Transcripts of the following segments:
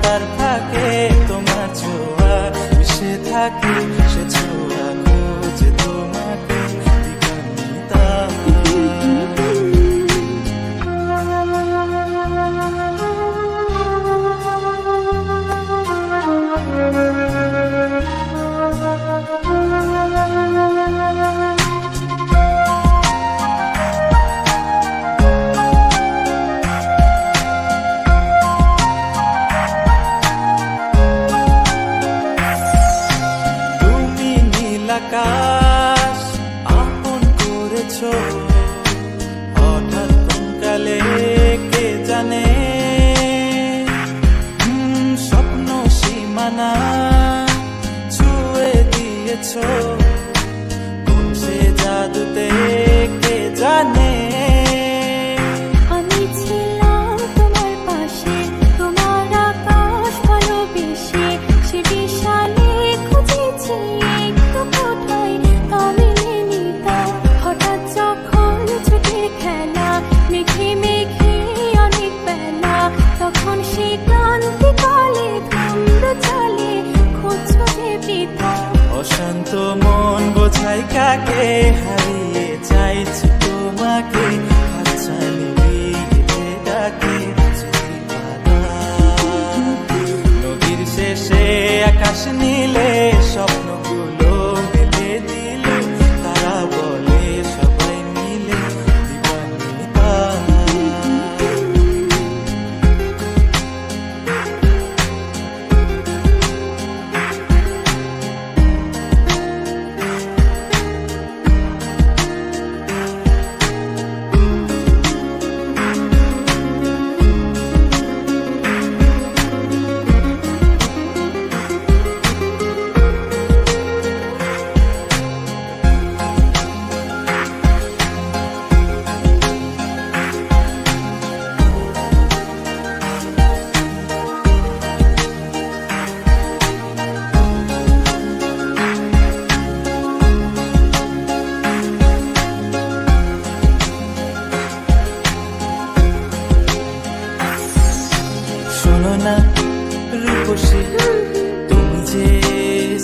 তার ফাঁকে তোমার ছোঁয়া মিশে থাকে, সে ছোঁয়া খুঁজে তোমাকে দিগন্বিতা। আকাশ আপন করেছো হঠাৎ কোনকালে কে জানে, স্বপ্ন সীমানা ছুঁয়ে দিয়েছো কোন সে জাদুতে কে জানে। অশান্ত মন বোঝাই কাকে, হারিয়ে চাইছি তোমাকে, হাতছানি দিয়ে ডাকে নদীর শেষে আকাশ নীলে স্বপ্নগুলো মেলে দিলে, তারা বলে সবাই মিলে দিবানিতা। শোনো না রূপসী, তুমি যে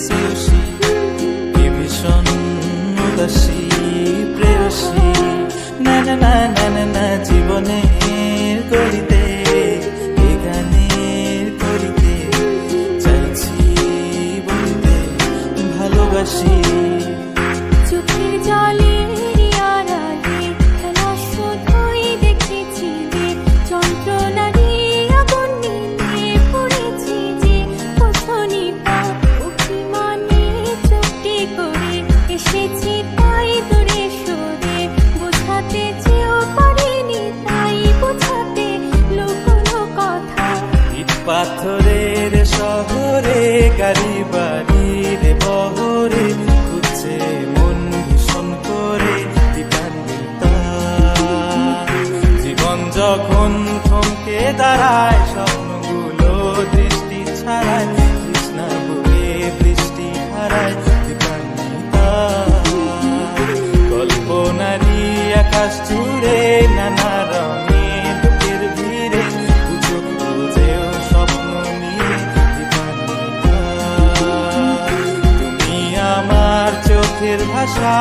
শ্রেয়সী, কি ভীষণ উদাসী প্রেয়সী, না না না না না না জীবনের গলিতে এ গানের করিতে চাইছি বলিতে ভালোবাসি। চোখের জলে আড়ালে খেলা শুধুই দেখেছি যে যন্ত্রণা পাথরের শহরে গাড়ি বাড়ির বহরে খুঁজছে মন ভীষণ করে দিবানিতা। জীবন যখন থমকে দাঁড়ায় স্বপ্নগুলো দৃষ্টি ছাড়ায়, কৃষ্ণা বুকে বৃষ্টি হারায় দিবানিতা। কল্পনারি আকাশ জুড়ে নানা রঙে লোকের ভিড়ে চোখের ভাষা।